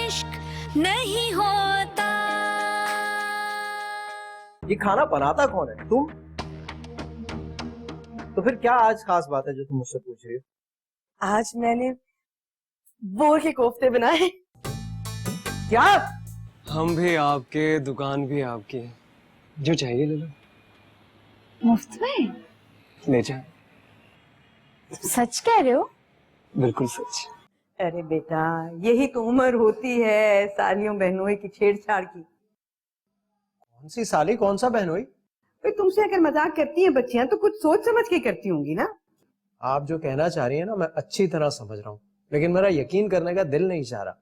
इश्क नहीं होता। ये खाना बनाता कौन है, तुम? तो फिर क्या आज खास बात है जो तुम मुझसे पूछ रही हो? आज मैंने बोर के कोफ्ते बनाए। क्या? हम भी आपके, दुकान भी आपकी, जो चाहिए ले लो। मुफ्त में? ले जाए। सच कह रहे हो? बिल्कुल सच। अरे बेटा, यही तो उम्र होती है सालियों बहनोई की छेड़छाड़ की। कौन सी साली, कौन सा बहनोई? भाई तुमसे अगर मजाक करती हैं बच्चियां तो कुछ सोच समझ के करती होंगी ना। आप जो कहना चाह रही है ना, मैं अच्छी तरह समझ रहा हूँ, लेकिन मेरा यकीन करने का दिल नहीं चाह रहा।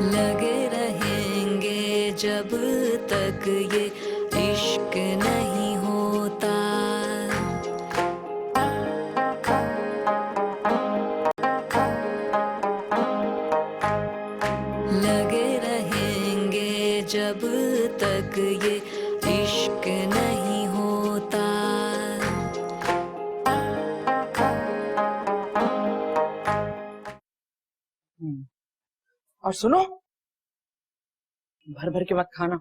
लगे रहेंगे जब तक ये इश्क नहीं होता। लगे रहेंगे जब तक ये इश्क नहीं होता। और सुनो, भर भर के मत खाना,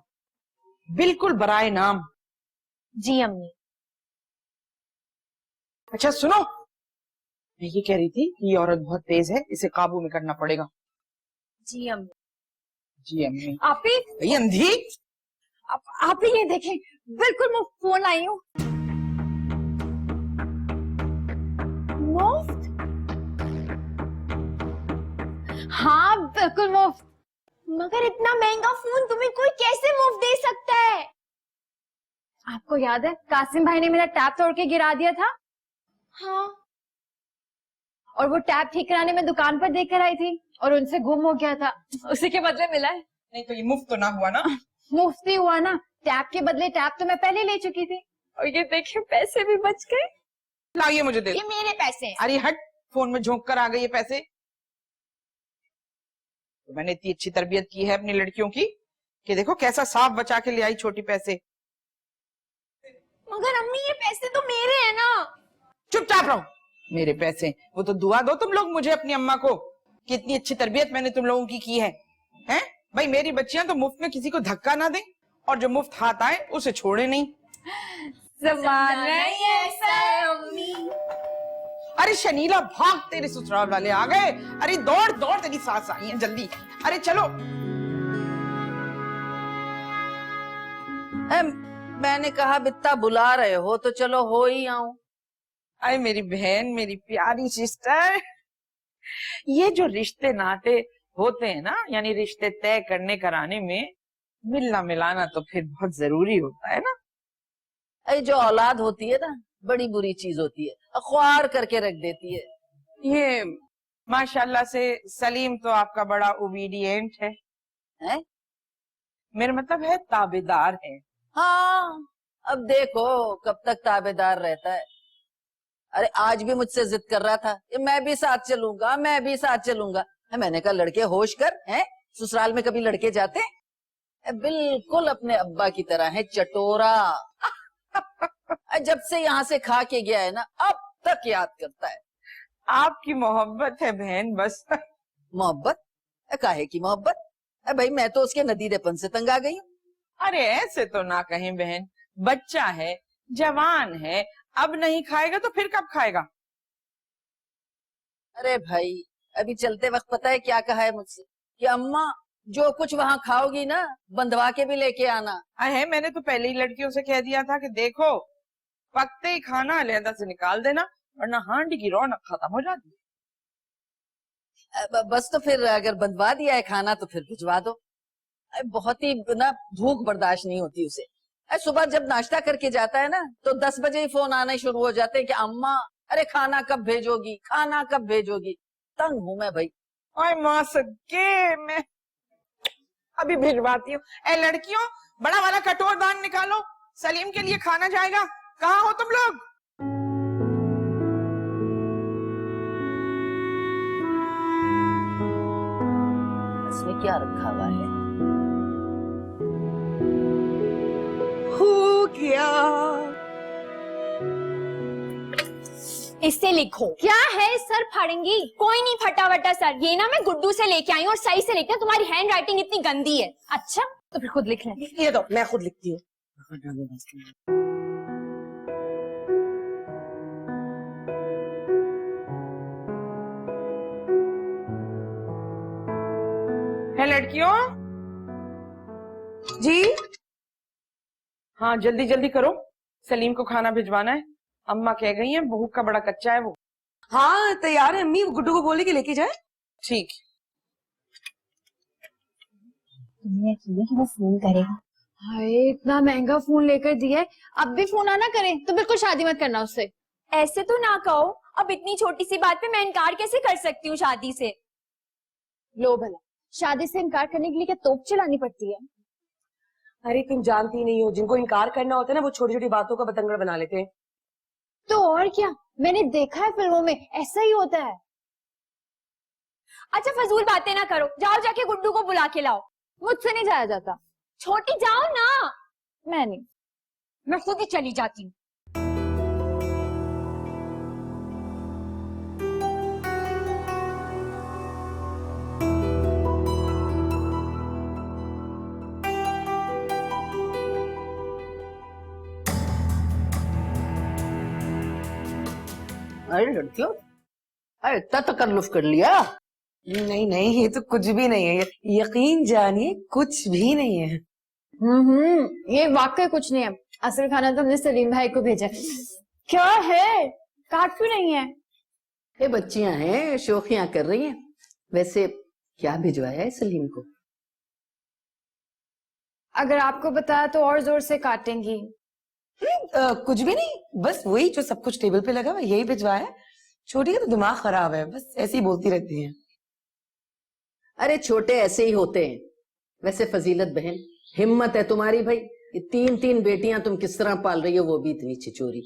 बिल्कुल बराए नाम। जी अम्मी। अच्छा सुनो, मैं ये कह रही थी कि ये औरत बहुत तेज है, इसे काबू में करना पड़ेगा। जी अम्मी। जी अम्मी। आप ही, ये अंधी। आप ही ये देखें, बिल्कुल मुफ्त फोन आई हूँ। मुफ्त? हाँ बिल्कुल मुफ्त। मगर इतना महंगा फोन तुम्हें कोई कैसे मुफ्त दे सकता है? आपको याद है कासिम भाई ने मेरा टैप तोड़ के गिरा दिया था? हाँ। और वो टैप ठीक कराने में दुकान पर देकर आई थी और उनसे गुम हो गया था, उसी के बदले मिला है। नहीं तो ये मुफ्त तो ना हुआ ना? मुफ्त ही हुआ ना, टैप के बदले टैप तो मैं पहले ले चुकी थी। और ये देखिए पैसे भी बच गए। लाइए मुझे दे। ये मेरे पैसे हैं। अरे हट, फोन में झोंक कर आ गई ये पैसे। तो मैंने इतनी अच्छी तरबियत की है अपनी लड़कियों की कि देखो कैसा साफ बचा के ले आई छोटी पैसे। मगर अम्मी ये पैसे तो मेरे हैं ना। चुपचाप रहो, मेरे पैसे। वो तो दुआ दो तुम लोग मुझे अपनी अम्मा को कि इतनी अच्छी तरबियत मैंने तुम लोगों की है। हैं? भाई मेरी बच्चियां तो मुफ्त में किसी को धक्का ना दें और जो मुफ्त हाथ आए उसे छोड़े नहीं। ज़माना ही ऐसा है अम्मी। अरे शनीला भाग, तेरे ससुराल वाले आ गए। अरे दौड़ दौड़, तेरी सास आई है, जल्दी। अरे चलो। मैंने कहा बित्ता बुला रहे हो तो चलो हो ही आऊं। अरे मेरी बहन, मेरी प्यारी सिस्टर, ये जो रिश्ते नाते होते हैं ना, यानी रिश्ते तय करने कराने में मिलना मिलाना तो फिर बहुत जरूरी होता है ना। अरे जो औलाद होती है ना, बड़ी बुरी चीज होती है, अख्वार करके रख देती है। ये माशाल्लाह से सलीम तो आपका बड़ा ओबीडिएंट है, हैं? मेरा मतलब है ताबेदार है। हाँ, अब देखो कब तक ताबेदार रहता है। अरे आज भी मुझसे जिद कर रहा था कि मैं भी साथ चलूंगा, मैं भी साथ चलूंगा। मैंने कहा लड़के होश कर, हैं? ससुराल में कभी लड़के जाते? बिल्कुल अपने अब्बा की तरह है, चटोरा। जब से यहाँ से खा के गया है ना, अब तक याद करता है। आपकी मोहब्बत है बहन, बस। मोहब्बत? काहे की मोहब्बत? भाई मैं तो उसके नदीरेपन से तंग आ गई हूँ। अरे ऐसे तो ना कहें बहन, बच्चा है, जवान है, अब नहीं खाएगा तो फिर कब खाएगा? अरे भाई अभी चलते वक्त पता है क्या कहा है मुझसे कि अम्मा जो कुछ वहाँ खाओगी ना, बंधवा के भी लेके आना। है, मैंने तो पहले ही लड़कियों से कह दिया था कि देखो पकते ही खाना अलहदा से निकाल देना वरना हांडी की रौनक खत्म हो जाती है। बस तो फिर अगर बंधवा दिया है खाना तो फिर भिजवा दो। बहुत ही ना भूख बर्दाश्त नहीं होती उसे। सुबह जब नाश्ता करके जाता है ना तो 10 बजे ही फोन आने शुरू हो जाते हैं कि अम्मा अरे खाना कब भेजोगी, खाना कब भेजोगी। तंग हूं मैं भाई। ओए मां सके, मैं अभी भिजवाती हूँ। ए लड़कियों, बड़ा वाला कटोर दान निकालो, सलीम के लिए खाना जाएगा। कहाँ हो तुम लोग? इसमें क्या रखा हुआ है? हो गया। इससे लिखो। क्या है सर फाड़ेंगी? कोई नहीं फटा वटा सर, ये ना मैं गुड्डू से लेके आई हूँ और सही से लिखना। तुम्हारी हैंड राइटिंग इतनी गंदी है। अच्छा तो फिर खुद लिख लें। ये दो, मैं खुद लिखती हूँ। है लड़कियों जी, हाँ जल्दी जल्दी करो, सलीम को खाना भिजवाना है। अम्मा कह गई हैं भूख का बड़ा कच्चा है वो। हाँ तैयार है अम्मी, गुड्डू को बोले कि लेके जाए। ठीक। तुमने कि वो फोन करेगा। हाय इतना महंगा फोन लेकर दिया है, अब भी फोन आना करे तो बिल्कुल शादी मत करना उससे। ऐसे तो ना कहो, अब इतनी छोटी सी बात पे मैं इनकार कैसे कर सकती हूँ शादी से। लो भला, शादी से इनकार करने के लिए क्या तोप चलानी पड़ती है? अरे तुम जानती नहीं हो, जिनको इनकार करना होता है ना वो छोटी छोटी बातों का बतंगड़ बना लेते हैं। तो और क्या, मैंने देखा है फिल्मों में ऐसा ही होता है। अच्छा फजूल बातें ना करो, जाओ जाके गुड्डू को बुला के लाओ। मुझसे नहीं जाया जाता। छोटी जाओ ना। मैं नहीं, मैं खुद ही चली जाती हूँ। अरे लड़कियों, अरे इतना तकल्लुफ कर लिया। नहीं नहीं, ये तो कुछ भी नहीं है, यकीन जानिए कुछ भी नहीं है। ये वाकई कुछ नहीं है। असल खाना तो हमने सलीम भाई को भेजा है। क्या है, काट क्यों नहीं है? ये बच्चियां हैं, शोखियां कर रही हैं। वैसे क्या भिजवाया है सलीम को? अगर आपको बताया तो और जोर से काटेंगी। कुछ भी नहीं, बस वही जो सब कुछ टेबल पे लगा हुआ यही भिजवाया है। छोटी का तो दिमाग खराब है, बस ऐसे ही बोलती रहती है। अरे छोटे ऐसे ही होते हैं। वैसे फजीलत बहन, हिम्मत है तुम्हारी भाई, ये 3-3 बेटियां तुम किस तरह पाल रही हो, वो भी इतनी छिचोरी।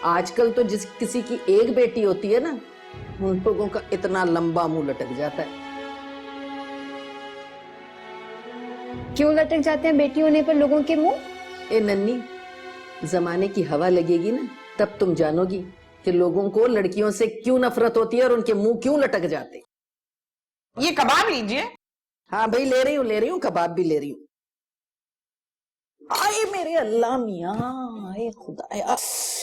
आजकल तो जिस किसी की एक बेटी होती है ना, उन लोगों का इतना लंबा मुंह लटक जाता है। क्यों लटक जाते हैं बेटी होने पर लोगों के मुंह? ए नन्नी, जमाने की हवा लगेगी ना, तब तुम जानोगी कि लोगों को लड़कियों से क्यों नफरत होती है और उनके मुंह क्यों लटक जाते। ये कबाब लीजिए। हाँ भाई ले रही हूँ, कबाब भी ले रही हूँ। आए मेरे अल्लाह मियाँ, आए खुदाया,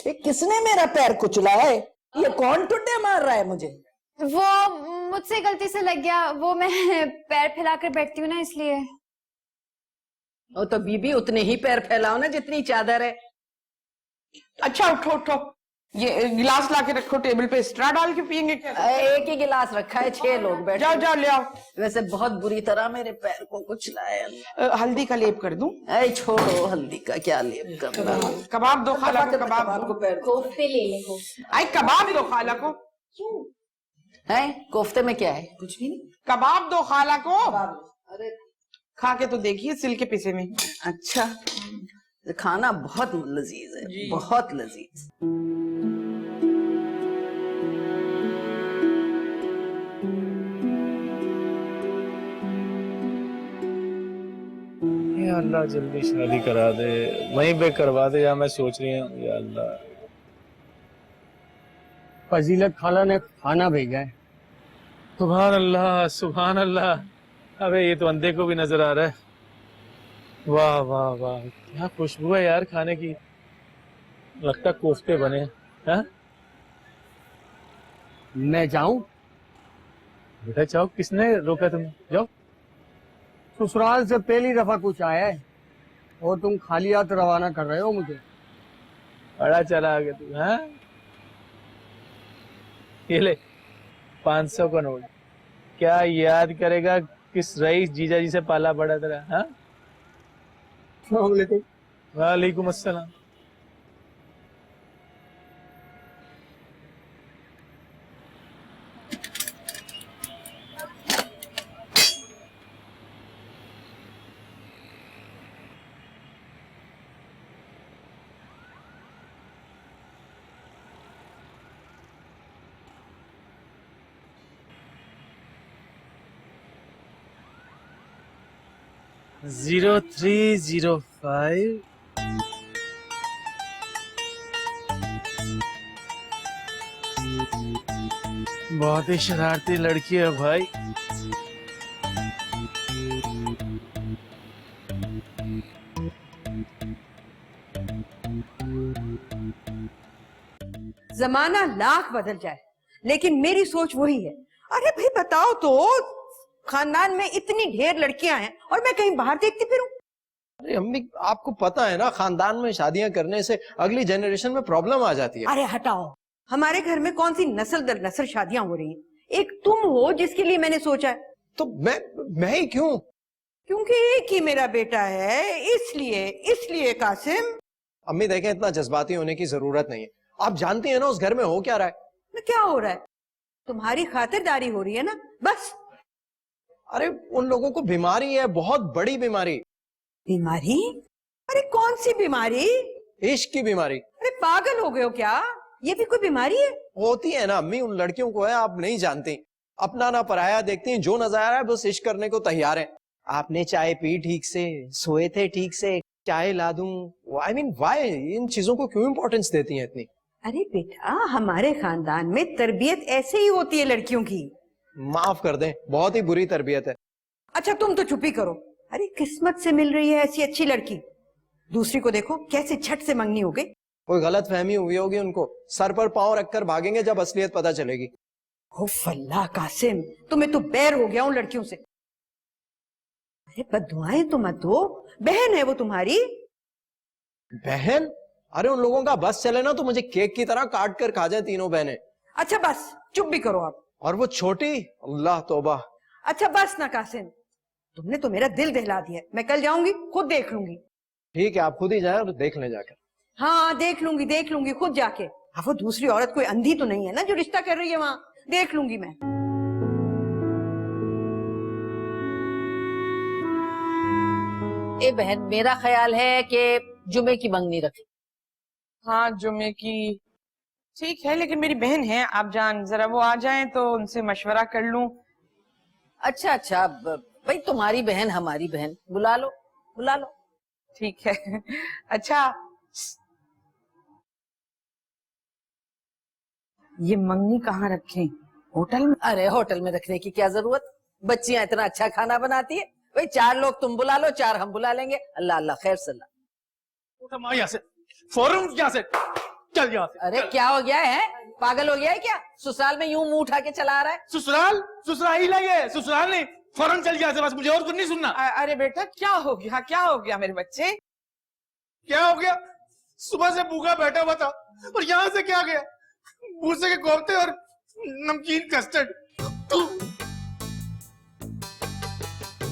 ये किसने मेरा पैर कुचला है? ये कौन टुड्डे मार रहा है मुझे? वो मुझसे गलती से लग गया, वो मैं पैर फैलाकर बैठती हूँ ना इसलिए। ओ तो बीबी उतने ही पैर फैलाओ ना जितनी चादर है। अच्छा उठो उठो, ये गिलास लाके रखो टेबल पे, स्ट्रा डाल के पियेंगे क्या? एक ही गिलास रखा है, 6 लोग बैठे। जाओ जाओ ले आओ। वैसे बहुत बुरी तरह मेरे पैर को कुचला है। हल्दी का लेप कर दूं? ऐ छोड़ो, हल्दी का क्या लेप करना। कबाब दो खाला को, कबाब दो। कोफ्ते ले ले वो। आई कबाब दो खाला को। है कोफ्ते में क्या है? कुछ भी नहीं। कबाब दो खाला को। अरे खा के तो देखिए सिल के पिसे में। अच्छा, खाना बहुत लजीज है, बहुत लजीज। या अल्लाह जल्दी शादी करा दे, वहीं पे करवा दे, या मैं सोच रही हूँ या अल्लाह। फजीलत खाला ने खाना भेजा है। सुभान अल्लाह सुभान अल्लाह। अबे ये तो अंधे को भी नजर आ रहा है। वाह वाह वाह, क्या खुशबू है यार खाने की। लगता कोफ्ते बने हैं। मैं जाऊं? बेटा जाओ, किसने रोका तुम्हें? जाओ। ससुराल से पहली दफा कुछ आया है और तुम खाली हाथ रवाना कर रहे हो मुझे। बड़ा चला आगे तू। हाँ ये ले 500 का नोट। क्या याद करेगा किस रईस जीजा जी से पाला पड़ा तेरा? हाँ वालेकुम अस्सलाम। (0305) बहुत ही शरारती लड़की है भाई। जमाना लाख बदल जाए लेकिन मेरी सोच वही है। अरे भाई बताओ तो, खानदान में इतनी ढेर लड़कियां हैं और मैं कहीं बाहर देखती फिरूं। अरे अम्मी, आपको पता है ना, खानदान में शादियां करने से अगली जनरेशन में प्रॉब्लम आ जाती है। अरे हटाओ, हमारे घर में कौन सी नस्ल दर नस्ल शादियां हो रही हैं। एक तुम हो जिसके लिए मैंने सोचा है। तो मैं ही क्यों? क्योंकि एक ही मेरा बेटा है, इसलिए कासिम। अम्मी देखें, इतना जज्बाती होने की जरूरत नहीं है। आप जानती हैं ना उस घर में हो क्या रहा है। क्या हो रहा है? तुम्हारी खातिरदारी हो रही है ना, बस। अरे उन लोगों को बीमारी है, बहुत बड़ी बीमारी। बीमारी? अरे कौन सी बीमारी? इश्क की बीमारी। अरे पागल हो गए हो क्या? ये भी कोई बीमारी है? होती है ना अम्मी, उन लड़कियों को है, आप नहीं जानती। अपना ना पराया देखती हैं, जो नजर आ रहा है बस इश्क करने को तैयार है। आपने चाय पी ठीक से, सोए थे ठीक से, चाय ला दूं। आई मीन वाई, इन चीजों को क्यों इंपॉर्टेंस देती हैं इतनी? अरे बेटा, हमारे खानदान में तरबियत ऐसे ही होती है लड़कियों की। माफ कर दें, बहुत ही बुरी तरबियत है। अच्छा तुम तो चुप ही करो। अरे किस्मत से मिल रही है ऐसी अच्छी लड़की, दूसरी को देखो कैसे झट से मंगनी हो गई। कोई गलत फहमी हुई होगी उनको, सर पर पांव रखकर भागेंगे जब असलियत पता चलेगी। उफ अल्लाह कासिम, तुम्हें तो बैर हो गया उन लड़कियों से। अरे बद्दुआएं तो मत दो, बहन है वो तुम्हारी। बहन? अरे उन लोगों का बस चले ना तो मुझे केक की तरह काट कर खा जाए तीनों बहनें। अच्छा बस, चुप भी करो आप। और वो छोटी, अल्लाह तौबा। अच्छा बस ना कासिम, तुमने तो मेरा दिल दहला दिया। मैं कल जाऊंगी, खुद देख लूंगी। ठीक है, आप खुद ही जाए और देख ले जाकर। हाँ देख लूंगी खुद जाके। हाँ वो दूसरी औरत कोई अंधी तो नहीं है ना जो रिश्ता कर रही है वहां, देख लूंगी मैं। ए बहन, मेरा ख्याल है कि जुमे की मंगनी रखें। हाँ जुमे की ठीक है, लेकिन मेरी बहन है आप जान, जरा वो आ जाएं तो उनसे मशवरा कर लूं। अच्छा भाई, तुम्हारी बहन हमारी बहन, बुला लो। ठीक है। अच्छा ये मंगनी कहाँ रखें? होटल में? अरे होटल में रखने की क्या जरूरत, बच्चियां इतना अच्छा खाना बनाती है। भाई 4 लोग तुम बुला लो, 4 हम बुला लेंगे। अल्लाह अल्लाह खैर सल्ला। यहाँ से फौरन यहाँ से चल यहाँ से। अरे क्या हो गया है, पागल हो गया है क्या? ससुराल में यूं मुंह उठा के चला आ रहा है। ससुराल ही लगे, ससुराल नहीं, फौरन चल यहाँ से, बस मुझे और कुछ नहीं सुनना। अरे बेटा क्या हो गया मेरे बच्चे? क्या हो गया? सुबह से भूखा बैठा हुआ था और यहाँ से क्या गया? भूसे के कोफ्ते और नमकीन कस्टर्ड।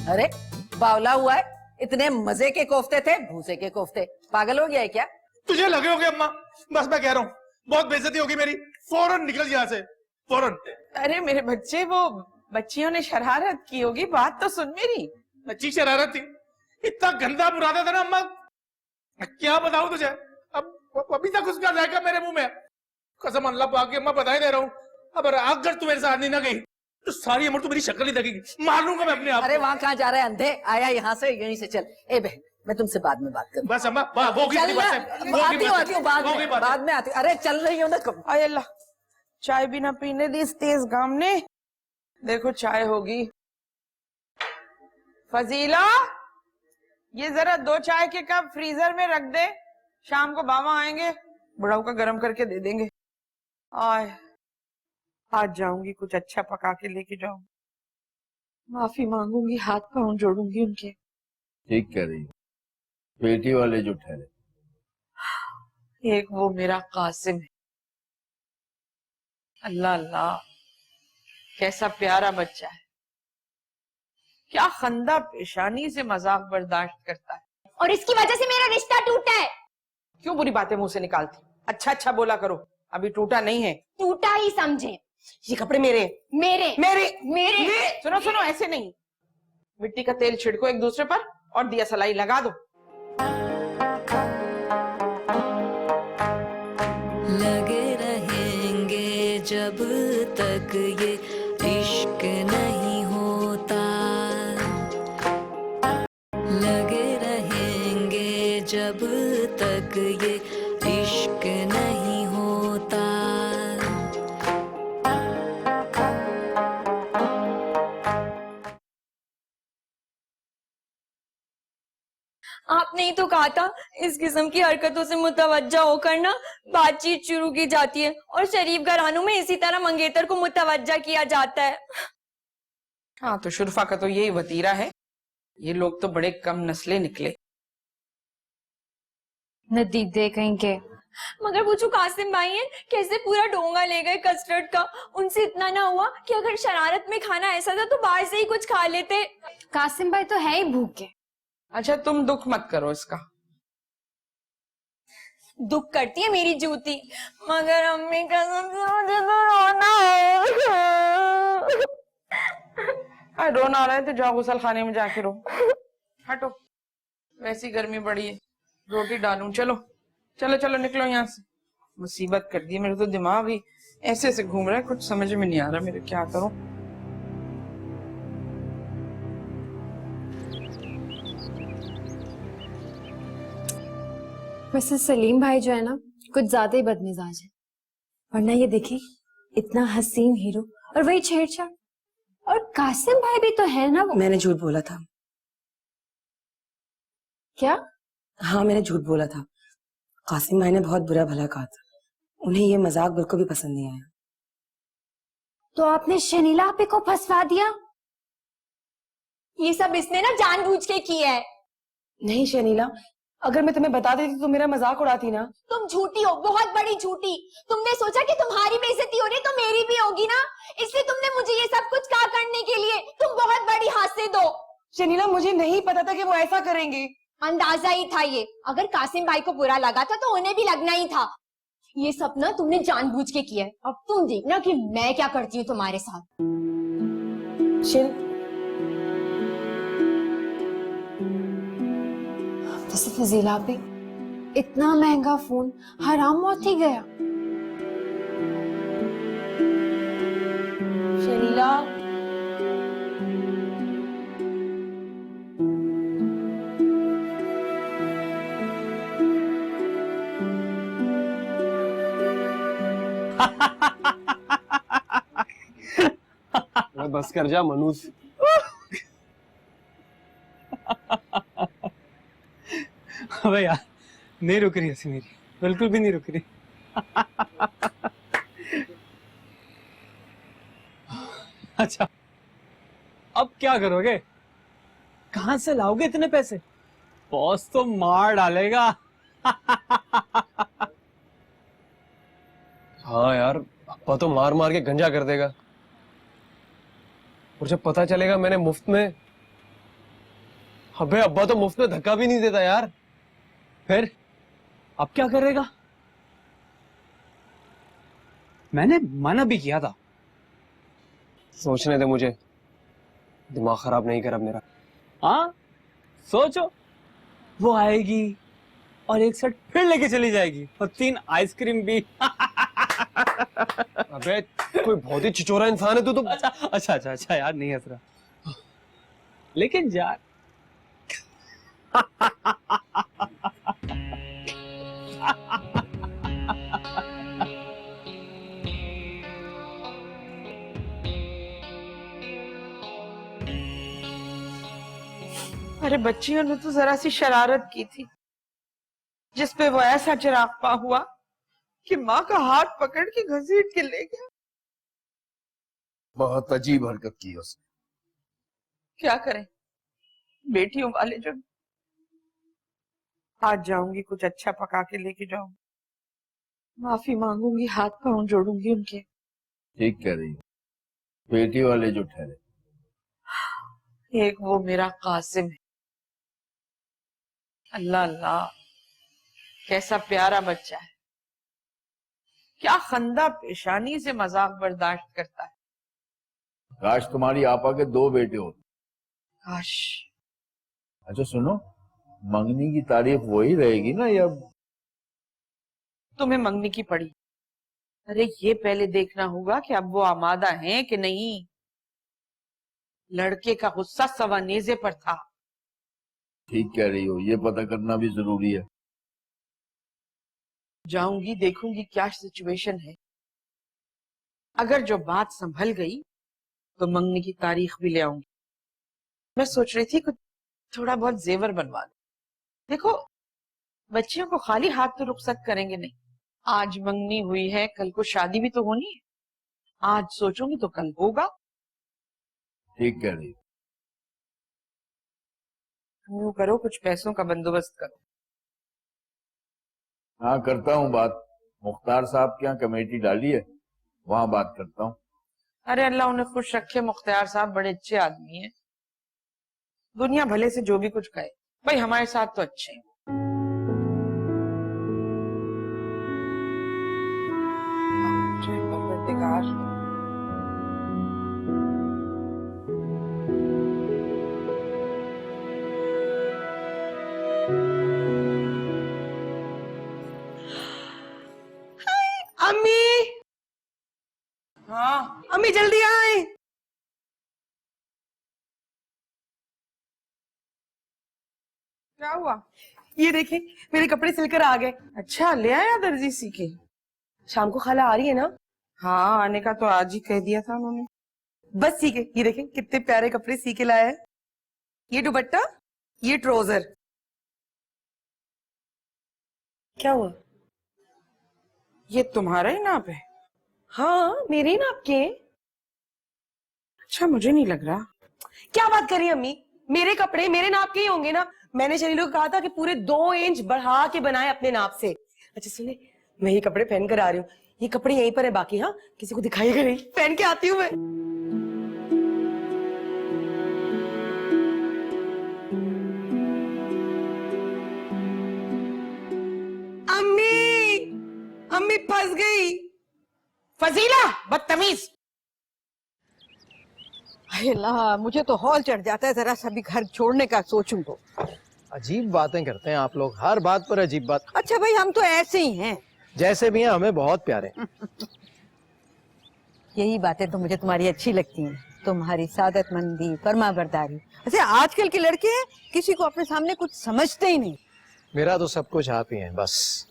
अरे बावला हुआ है, इतने मजे के कोफ्ते थे, भूसे के कोफ्ते। पागल हो गया है क्या? तुझे लगे होगे अम्मा, बस मैं कह रहा हूँ, बहुत बेइज्जती होगी मेरी, फौरन निकल यहाँ से, फौरन। अरे मेरे बच्चे, वो बच्चियों ने शरारत की होगी, बात तो सुन मेरी। अच्छी शरारत थी, इतना गंदा बुरादा था ना अम्मा, क्या बताऊं तुझे। अब अभी तक उसका जायका मेरे मुंह में है। कसम अल्लाह पाक की अम्मा, बताई दे रहा हूँ, अगर तू मेरे साथ नहीं ना गई तो सारी उम्र तू मेरी शक्ल नहीं देखेगी, मार लूंगा मैं अपने आप। अरे वहां कहाँ जा रहा है अंधे, आया यहाँ से, यहीं से चल। ए बहन, मैं तुमसे बाद में बात करूँ। बस अम्मा, आती हूँ बाद में आती हूँ। अरे चल रही हूँ ना। आय अल्लाह, चाय भी ना पीने दी इस तेज गाम ने। देखो चाय होगी। फजीला, ये जरा 2 चाय के कप फ्रीजर में रख दे, शाम को बाबा आएंगे, बुढ़ाऊ का गर्म करके दे देंगे। आज जाऊंगी, कुछ अच्छा पका के लेके जाऊंगी, माफी मांगूंगी, हाथ पांव जोड़ूंगी उनके। ठीक कह रही, बेटी वाले जो ठहरे। एक वो मेरा कासिम है, अल्लाह अल्लाह कैसा प्यारा बच्चा है, क्या खंदा पेशानी से मजाक बर्दाश्त करता है। और इसकी वजह से मेरा रिश्ता टूटा है। क्यों बुरी बातें मुंह से निकालती? अच्छा बोला करो, अभी टूटा नहीं है। टूटा ही समझे। ये कपड़े मेरे मेरे मेरे मेरे सुनो ऐसे नहीं, मिट्टी का तेल छिड़को एक दूसरे पर और दिया सलाई लगा दो। लगे रहेंगे जब तक ये इश्क नहीं होता, लगे रहेंगे जब तक ये इश्क नहीं होता, ही तो कहा था, इस किस्म की हरकतों से मुतवज्जा होकर ना बातचीत शुरू की जाती है और शरीफ घरानों में इसी तरह मंगेतर को मुतवज्जा किया जाता है। हाँ तो शुरफा का तो यही वतीरा है, ये लोग तो बड़े कम नस्ले निकले। नदीक दे कहीं के। मगर वो जो कासिम भाई हैं, कैसे पूरा डोंगा ले गए कस्टर्ड का। उनसे इतना ना हुआ कि अगर शरारत में खाना ऐसा था तो बाहर से ही कुछ खा लेते। कासिम भाई तो है ही भूखे। अच्छा तुम दुख मत करो इसका। दुख करती है मेरी जूती, मगर अम्मी कसम से मुझे तो रोना है। रोना आ रहा है तो जाओ गुसल खाने में जाके रो। हटो, वैसी गर्मी बड़ी है, रोटी डालूं। चलो चलो चलो निकलो यहाँ से। मुसीबत कर दी, मेरे तो दिमाग ही ऐसे ऐसे घूम रहा है, कुछ समझ में नहीं आ रहा मेरे क्या करूं। वैसे सलीम भाई जो है ना, कुछ ज्यादा ही बदमिजाज है। वरना ये देखिए, इतना हसीन हीरो और वही छेड़छाड़। और कासिम भाई भी तो है ना वो। मैंने झूठ बोला था। क्या? हाँ मैंने झूठ बोला था। कासिम भाई ने बहुत बुरा भला कहा था, उन्हें ये मजाक बिल्कुल भी पसंद नहीं आया। तो आपने शनीला आपे को फंसवा दिया? ये सब इसने ना जानबूझ के किया है। नहीं शनीला, अगर मैं तुम्हें बता देती तो मेरा मजाक उड़ाती ना। तुम झूठी हो, बहुत बड़ी झूठी। तुमने सोचा कि तुम्हारी बेइज्जती हो रही तो मेरी भी होगी ना, इसलिए तुमने मुझे ये सब कुछ कहा करने के लिए। तुम बहुत बड़ी हासिद हो। शनीला मुझे नहीं पता था कि वो ऐसा करेंगे। अंदाजा ही था ये। अगर कासिम भाई को बुरा लगा था तो उन्हें भी लगना ही था। ये सब ना तुमने जानबूझ के किया है। अब तुम देखना कि मैं क्या करती हूँ तुम्हारे साथ। वैसे फजीला पे इतना महंगा फोन हराम मौत ही गया। शनीला बस कर जा मनुष। अबे यार नहीं रुक रही हंसी मेरी, बिल्कुल भी नहीं रुक रही। अच्छा अब क्या करोगे? कहां से लाओगे इतने पैसे? बॉस तो मार डालेगा। हाँ यार, अब्बा तो मार मार के गंजा कर देगा। और जब पता चलेगा मैंने मुफ्त में, अबे अब्बा तो मुफ्त में धक्का भी नहीं देता यार। फिर अब क्या करेगा? मैंने मना भी किया था। सोचने दे मुझे, दिमाग खराब नहीं कर अब मेरा। हाँ सोचो, वो आएगी और एक सेट फिर लेके चली जाएगी और 3 आइसक्रीम भी। अबे कोई बहुत ही चिचोरा इंसान है तू तो। अच्छा यार नहीं हंस रहा, लेकिन यार अरे बच्चियों ने तो जरा सी शरारत की थी, जिसपे वो ऐसा चिरागपा हुआ कि माँ का हाथ पकड़ के घसीट के ले गया। बहुत अजीब हरकत की उसने। क्या करें, बेटियों वाले जो। आज जाऊंगी, कुछ अच्छा पका के लेके जाऊंगी, माफी मांगूंगी, हाथ पांव जोड़ूंगी उनके। ठीक कह रही हो, बेटी वाले जो ठहरे। एक वो मेरा कासिम है, अल्लाह अल्लाह कैसा प्यारा बच्चा है, क्या खंदा पेशानी से मजाक बर्दाश्त करता है। काश तुम्हारी आपा के 2 बेटे होते। काश। अच्छा सुनो, मंगनी की तारीफ वही रहेगी ना या? तुम्हें मंगनी की पड़ी? अरे ये पहले देखना होगा कि अब वो आमादा हैं कि नहीं। लड़के का गुस्सा सवानेजे पर था। ठीक कह रही हो, ये पता करना भी जरूरी है। जाऊंगी, देखूंगी क्या सिचुएशन है। अगर जो बात संभल गई तो मंगनी की तारीख भी ले आऊंगी। मैं सोच रही थी कुछ थोड़ा बहुत जेवर बनवा लूं। देखो, बच्चियों को खाली हाथ तो रुखसत करेंगे नहीं। आज मंगनी हुई है, कल को शादी भी तो होनी है। आज सोचूंगी तो कल होगा। ठीक कह रही। यूं करो, कुछ पैसों का बंदोबस्त करो। हाँ, करता हूँ बात। मुख्तार साहब के यहाँ कमेटी डाली है, वहां बात करता हूँ। अरे अल्लाह उन्हें खुश रखे, मुख्तार साहब बड़े अच्छे आदमी हैं। दुनिया भले से जो भी कुछ कहे, भाई हमारे साथ तो अच्छे हैं। जय परवरदिगार। अम्मी, हाँ, अम्मी जल्दी आए। क्या हुआ? ये देखें, मेरे कपड़े सिलकर आ गए। अच्छा, ले आया दर्जी सी के? शाम को खाला आ रही है ना? हाँ, आने का तो आज ही कह दिया था उन्होंने। बस सी के, ये देखें कितने प्यारे कपड़े सी के लाया है। ये दुपट्टा, ये ट्राउजर। क्या हुआ? ये तुम्हारा ही नाप है? हाँ, मेरे ही नाप के। अच्छा, मुझे नहीं लग रहा। क्या बात कर रही है अम्मी? मेरे कपड़े मेरे नाप के ही होंगे ना। मैंने शरीलों को कहा था कि पूरे 2 इंच बढ़ा के बनाए अपने नाप से। अच्छा सुनिए, मैं ये कपड़े पहन कर आ रही हूँ। ये कपड़े यहीं पर है बाकी, हाँ किसी को दिखाइएगा नहीं। पहन के आती हूँ मैं। अम्मी, अम्मी फंस गई। फजीला, बदतमीज। अल्लाह, मुझे तो हौल चढ़ जाता है जरा सा भी घर छोड़ने का सोचूं तो। अजीब बातें करते हैं आप लोग, हर बात पर अजीब बात। अच्छा भाई, हम तो ऐसे ही हैं। जैसे भी हैं हमें बहुत प्यारे। यही बातें तो मुझे तुम्हारी अच्छी लगती हैं, तुम्हारी सादतमंदी, फरमाबरदारी। अच्छा, आजकल के लड़के किसी को अपने सामने कुछ समझते ही नहीं। मेरा तो सब कुछ आप ही हैं, बस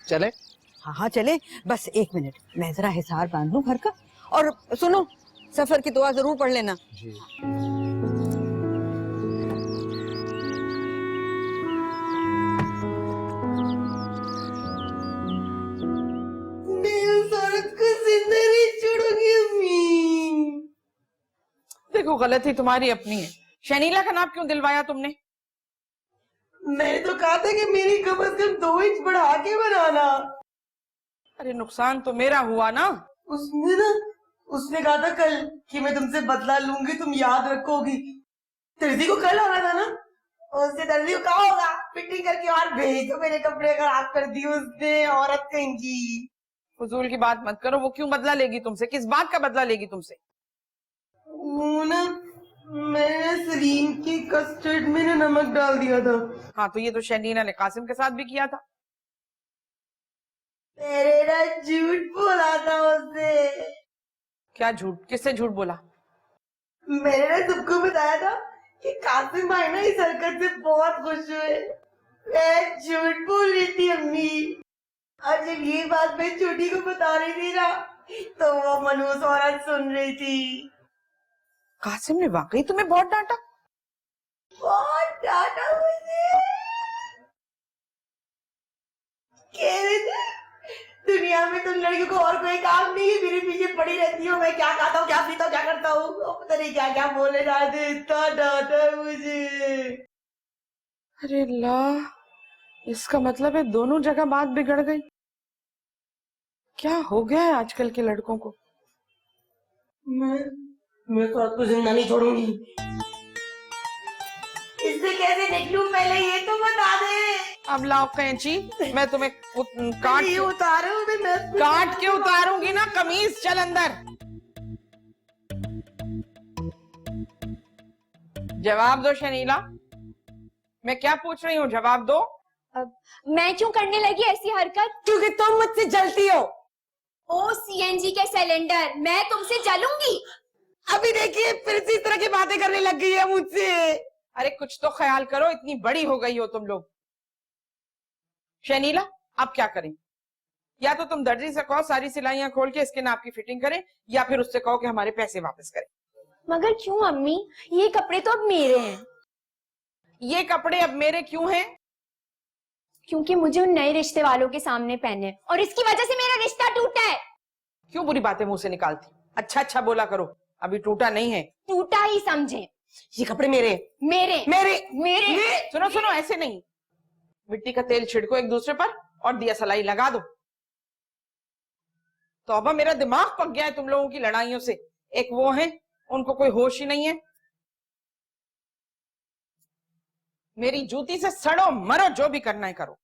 चले। हाँ हाँ चले, बस 1 मिनट, मैं जरा हिसार बांध लूं घर का। और सुनो, सफर की दुआ जरूर पढ़ लेना। जी। देखो, गलती तुम्हारी अपनी है। शनीला का नाप क्यों दिलवाया तुमने? मैंने तो कहा था कि मेरी कम से कम 2 इंच बढ़ा के बनाना। अरे नुकसान तो मेरा हुआ ना। उसने कहा था कल कि मैं तुमसे बदला लूंगी, तुम याद रखोगी। दर्जी को कल आना था ना, उसने दर्जी को कहा होगा फिटिंग करके और भेज दो, मेरे कपड़े खराब कर दिए उसने, औरत कहेंगी। फजूल की बात मत करो। वो क्यों बदला लेगी तुमसे? किस बात का बदला लेगी तुमसे? वो ना, मैंने सलीम की कस्टर्ड में ना नमक डाल दिया था। हाँ, तो ये तो शनीला ने कासिम के साथ भी किया था। मेरे ना झूठ बोला था उसने। क्या झूठ? किससे झूठ बोला? मैंने ना सबको बताया था कि कासिम भाई ना इस हरकत से बहुत खुश हुए। मैं झूठ बोल रही थी अम्मी। और जब ये बात मैं छोटी को बता रही थी ना, तो वो मनहूस औरत सुन रही थी। कासिम ने वाकई तुम्हें बहुत डांटा? बहुत डांटा मुझे। कह रहे थे दुनिया में तुम लड़कियों को और कोई काम नहीं है, मेरे पीछे पड़ी रहती हो। मैं क्या खाता हूँ, क्या पीता हूँ, क्या करता हूँ, पता नहीं क्या क्या बोले जाते। इतना डांटा मुझे। अरे अल्लाह, इसका मतलब है दोनों जगह बात बिगड़ गई। क्या हो गया है आजकल के लड़कों को? मैं तो आपको जिंदा नहीं छोड़ूंगी। इससे कैसे निकलूं पहले ये तो बता दे। अब लाओ कैंची, मैं तुम्हें काट के उतारूंगी ना कमीज। चल अंदर। जवाब दो शनीला, मैं क्या पूछ रही हूँ, जवाब दो। मैं क्यों करने लगी ऐसी हरकत? क्योंकि तुम मुझसे जलती हो। ओ सीएनजी के सिलेंडर, मैं तुमसे जलूंगी? अभी देखिए फिर से इस तरह की बातें करने लग गई है मुझसे। अरे कुछ तो ख्याल करो, इतनी बड़ी हो गई हो तुम लोग। शनीला, अब क्या करें? या तो तुम दर्जी से कहो सारी सिलाइयां खोल के इसके नाप की फिटिंग करें, या फिर उससे कहो कि हमारे पैसे वापस करें। मगर क्यों अम्मी? ये कपड़े तो अब मेरे हैं। ये कपड़े अब मेरे क्यों हैं? क्योंकि मुझे उन नए रिश्ते वालों के सामने पहने हैं और इसकी वजह से मेरा रिश्ता टूटा है। क्यों बुरी बातें मुंह से निकालती? अच्छा अच्छा बोला करो, अभी टूटा नहीं है। टूटा ही समझे। ये कपड़े मेरे मेरे मेरे मेरे सुनो सुनो, ऐसे नहीं। मिट्टी का तेल छिड़को एक दूसरे पर और दिया सलाई लगा दो। तौबा, मेरा दिमाग पक गया है तुम लोगों की लड़ाइयों से। एक वो है, उनको कोई होश ही नहीं है। मेरी जूती से सड़ो मरो, जो भी करना है करो।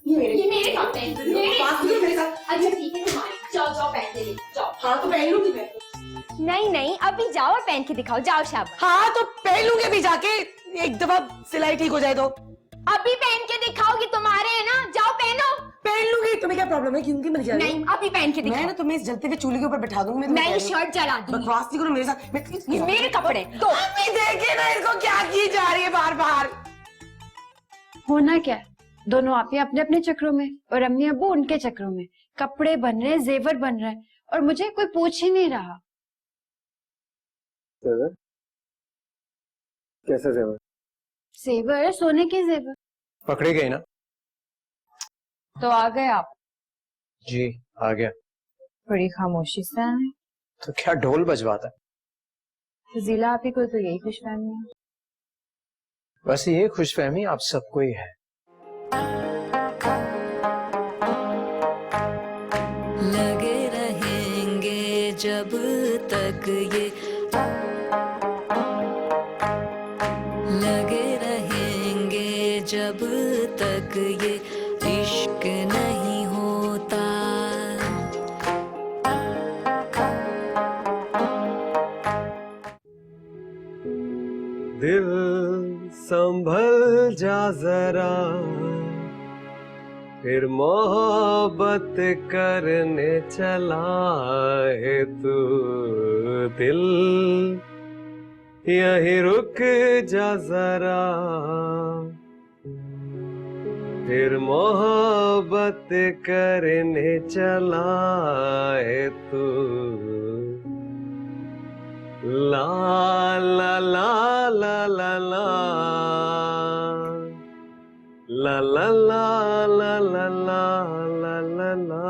ये मेरे कपड़े हैं, मेरे। अच्छा ठीक है, तुम्हारे। जाओ जाओ पहन के देखो, जाओ। हाँ तो पहन लूंगी मैं। नहीं नहीं, अभी जाओ और पहन के दिखाओ, जाओ शाबाश। हाँ तो पहन लूंगी अभी जाके, एक दफा सिलाई ठीक हो जाए तो। अभी पहन के दिखाओगी, तुम्हारे है ना, जाओ पहनो। पहन लूंगी, तुम्हें क्या प्रॉब्लम है? क्योंकि मर जा रही नहीं, अभी पहन के मैं दिखाओ। ना तुम्हें इस जलते हुए चूल्हे के ऊपर बैठा दूंगी। मैं शर्ट जला दूंगी। बकवास नहीं करो मेरे साथ। ये मेरे कपड़े दो। अभी देखे ना इसको क्या की जा रही है बार बार। होना क्या है? दोनों आप ही अपने अपने चक्रों में और अम्मी अब्बू उनके चक्रों में। कपड़े बन रहे हैं, जेवर बन रहे हैं और मुझे कोई पूछ ही नहीं रहा। जेवर? कैसे जेवर? जेवर, सोने के जेवर। पकड़े गए ना? तो आ गए आप? जी आ गया। बड़ी खामोशी से आए। तो क्या ढोल बजवाता है? जिला आप ही को तो यही खुशफहमी है। बस ये खुशफहमी आप सबको ही है। लगे रहेंगे जब तक ये, लगे रहेंगे जब तक ये इश्क नहीं होता। दिल संभल जा जरा, फिर मोहब्बत करने चला है तू। दिल यहीं रुक जा जरा, फिर मोहब्बत करने चला है तू। ला ला ला ला ला ला ला ला ला ला ला ला ला ला।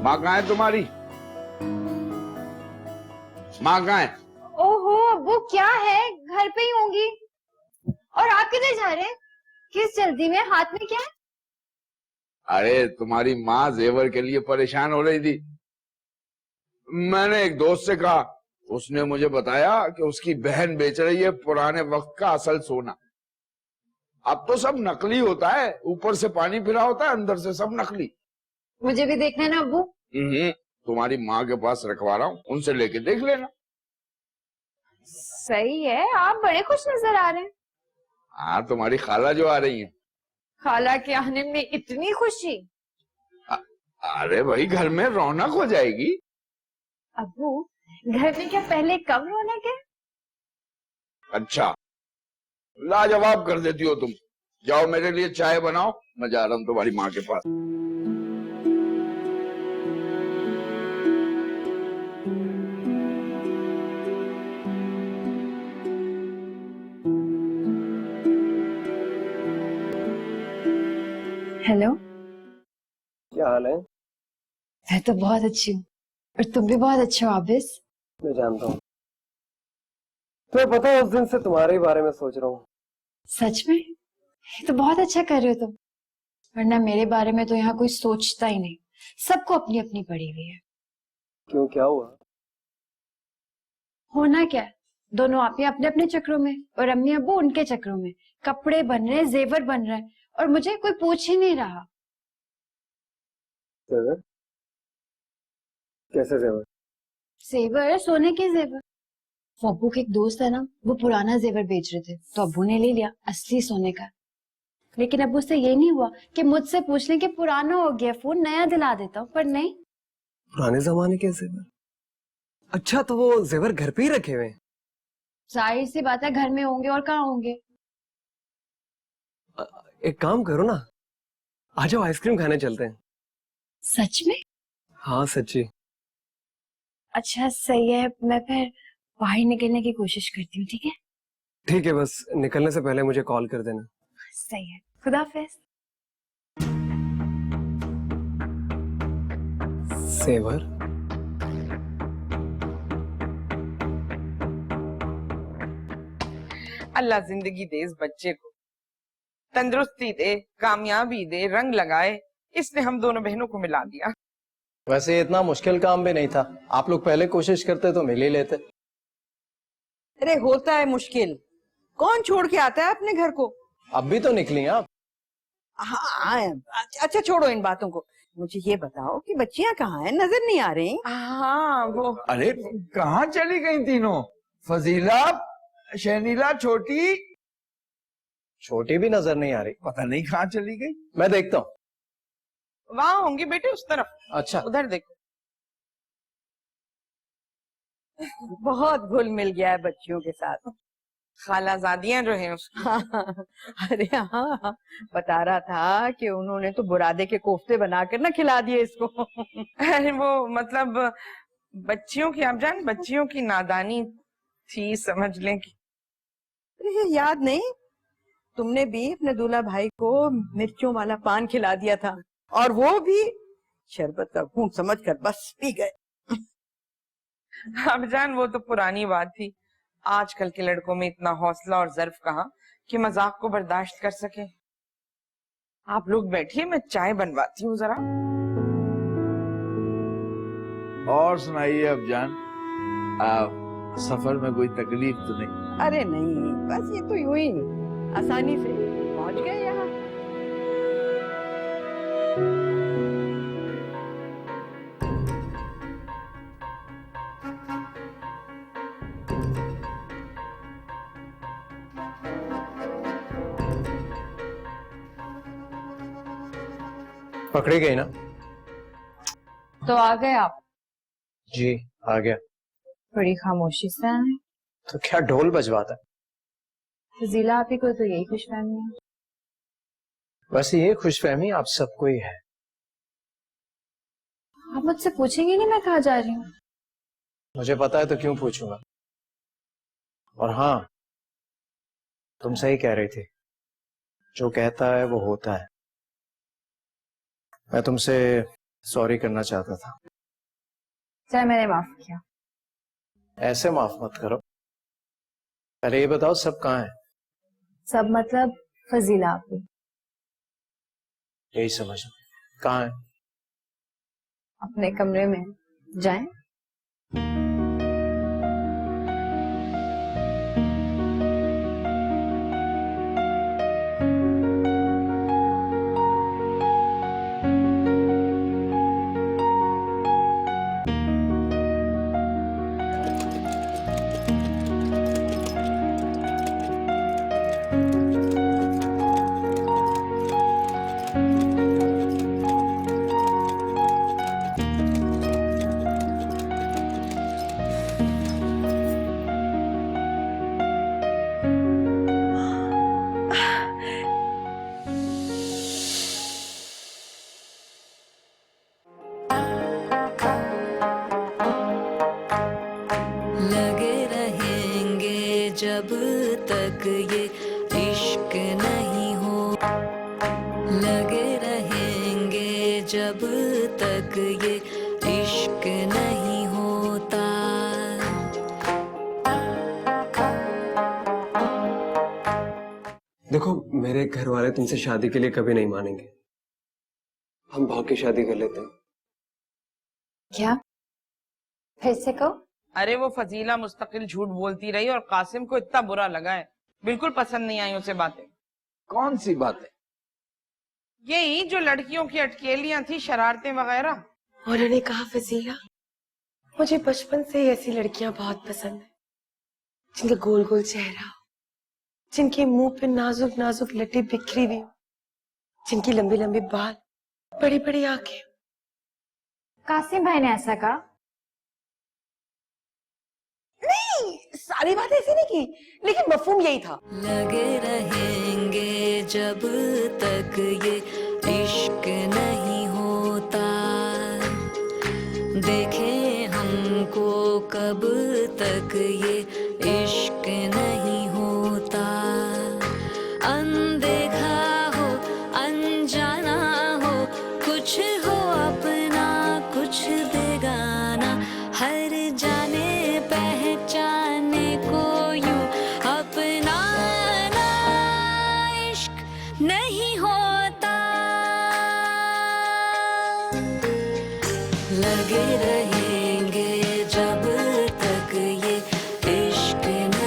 माँ कहाँ है तुम्हारी? माँ कहाँ है? ओहो अब्बू, क्या है? घर पे ही होंगी। और आप किधर जा रहे हैं? किस जल्दी में? हाथ में क्या है? अरे तुम्हारी माँ जेवर के लिए परेशान हो रही थी। मैंने एक दोस्त से कहा, उसने मुझे बताया कि उसकी बहन बेच रही है पुराने वक्त का असल सोना। अब तो सब नकली होता है, ऊपर से पानी फिरा होता है, अंदर से सब नकली। मुझे भी देखना है ना अब्बू। तुम्हारी माँ के पास रखवा रहा हूँ, उनसे लेके देख लेना। सही है, आप बड़े खुश नजर आ रहे हैं। हाँ, तुम्हारी खाला जो आ रही है। खाला के आने में इतनी खुशी? अरे भाई, घर में रौनक हो जाएगी। अब्बू, घर में क्या पहले कम रौनक है? अच्छा, लाजवाब कर देती हो तुम। जाओ मेरे लिए चाय बनाओ, मैं जा रहा हूँ तुम्हारी माँ के पास। हेलो, क्या हाल है? मैं तो बहुत अच्छी हूँ और तुम भी बहुत अच्छे हो आबिस। मैं जानता हूँ। तुम्हें पता है, उस दिन से तुम्हारे ही बारे में सोच रहा हूँ। सच में? ये तो बहुत अच्छा कर रहे हो तुम। वरना मेरे बारे में तो यहाँ कोई सोचता ही नहीं, सबको अपनी अपनी पड़ी हुई है। क्यों, क्या हुआ? होना क्या है? दोनों आप ही अपने अपने चक्रों में और अम्मी अब्बू उनके चक्रों में। कपड़े बन रहे हैं, जेवर बन रहे हैं और मुझे कोई पूछ ही नहीं रहा। जेवर? कैसे जेवर? जेवर, सोने के जेवर। वो अब्बू के एक दोस्त है ना, वो पुराना जेवर बेच रहे थे तो अब्बू ने ले लिया असली सोने का। लेकिन अब्बू से ये नहीं हुआ कि मुझसे पूछ लें कि पुराना हो गया फोन, नया दिला देता हूँ, पर नहीं। पुराने जमाने के जेवर? अच्छा, तो वो जेवर घर पे ही रखे हुए हैं? जाहिर सी बात है घर में होंगे, और कहाँ होंगे। एक काम करो ना, आ जाओ आइसक्रीम खाने चलते हैं। सच में? हाँ सच्ची। अच्छा सही है, मैं फिर बाहर निकलने की कोशिश करती हूँ, ठीक है? ठीक है, बस निकलने से पहले मुझे कॉल कर देना। सही है, खुदा हाफिज। सेवर? अल्लाह जिंदगी दे इस बच्चे को, तंदुरुस्ती दे, कामयाबी दे, रंग लगाए। इसने हम दोनों बहनों को मिला दिया। वैसे इतना मुश्किल काम भी नहीं था, आप लोग पहले कोशिश करते तो मिल ही लेते। अरे होता है मुश्किल, कौन छोड़ के आता है अपने घर को। अब भी तो निकली आप। हाँ, अच्छा छोड़ो इन बातों को, मुझे ये बताओ कि बच्चियां कहाँ हैं, नजर नहीं आ रही। हाँ वो अरे कहाँ चली गई तीनों? फजीला, शहनीला, छोटी, छोटी भी नजर नहीं आ रही। पता नहीं कहाँ चली गई। मैं देखता हूँ। वहां होंगी बेटे, उस तरफ। अच्छा, उधर देखो। बहुत घुल मिल गया है बच्चियों के साथ। खालाजादियां जो हैं उसकी। अरे हाँ, बता रहा था कि उन्होंने तो बुरादे के कोफ्ते बनाकर ना खिला दिए इसको। अरे वो मतलब बच्चियों की, आप जान, बच्चियों की नादानी थी, समझ लें कि। ये याद नहीं, तुमने भी अपने दूल्हा भाई को मिर्चों वाला पान खिला दिया था, और वो भी शरबत का घूंट समझकर बस पी गए। अब जान वो तो पुरानी बात थी। आजकल के लड़कों में इतना हौसला और ज़र्फ कहाँ कि मजाक को बर्दाश्त कर सके। आप लोग बैठिए, मैं चाय बनवाती हूँ जरा। और सुनाइए अब जान, सफर में कोई तकलीफ तो नहीं? अरे नहीं, बस ये तो यूं ही आसानी से पहुंच गए यहाँ। पकड़ी गई ना? तो आ गए आप? जी आ गया। बड़ी खामोशी से आए। तो क्या ढोल बजवाता है? फजीला आप ही को तो यही खुशफहमी है। वैसे ये खुशफहमी आप सबको ही है। आप मुझसे पूछेंगे नहीं मैं कहाँ जा रही हूँ? मुझे पता है तो क्यों पूछूंगा। और हाँ, तुम सही कह रही थी, जो कहता है वो होता है। मैं तुमसे सॉरी करना चाहता था। चल मैंने माफ किया। ऐसे माफ मत करो। अरे ये बताओ, सब कहाँ है? सब मतलब फजीला आप ही। यही समझ। कहाँ है? अपने कमरे में। जाएं? लगे रहेंगे जब तक ये इश्क नहीं हो, लगे रहेंगे जब तक ये इश्क नहीं होता। देखो, मेरे घर वाले तुमसे शादी के लिए कभी नहीं मानेंगे। हम भाग के शादी कर लेते हैं। क्या? फिर से कहो। अरे वो फजीला मुस्तकिल झूठ बोलती रही और कासिम को इतना बुरा लगा है, बिल्कुल पसंद नहीं आई उसे बातें। कौन सी बातें? यही जो लड़कियों की अटकेलियां थी, शरारतें वगैरह। उन्होंने कहा फजीला, मुझे बचपन से ही ऐसी लड़कियां बहुत पसंद है। जिनका गोल गोल चेहरा हो, जिनके मुंह पे नाजुक नाजुक लटे बिखरी हुई हो, जिनकी लंबी लंबी बाल, बड़ी बड़ी आंखें। कासिम भाई ने ऐसा कहा? नहीं, सारी बात ऐसी नहीं की, लेकिन मफहूम यही था। लगे रहेंगे जब तक ये इश्क नहीं होता, देखें हमको कब तक ये इश्क नहीं होता। अनदेखा हो अनजाना हो, कुछ हो अपना कुछ बेगाना, हर जाने पहचाने को यूं अपनाना इश्क नहीं होता। लगे रहे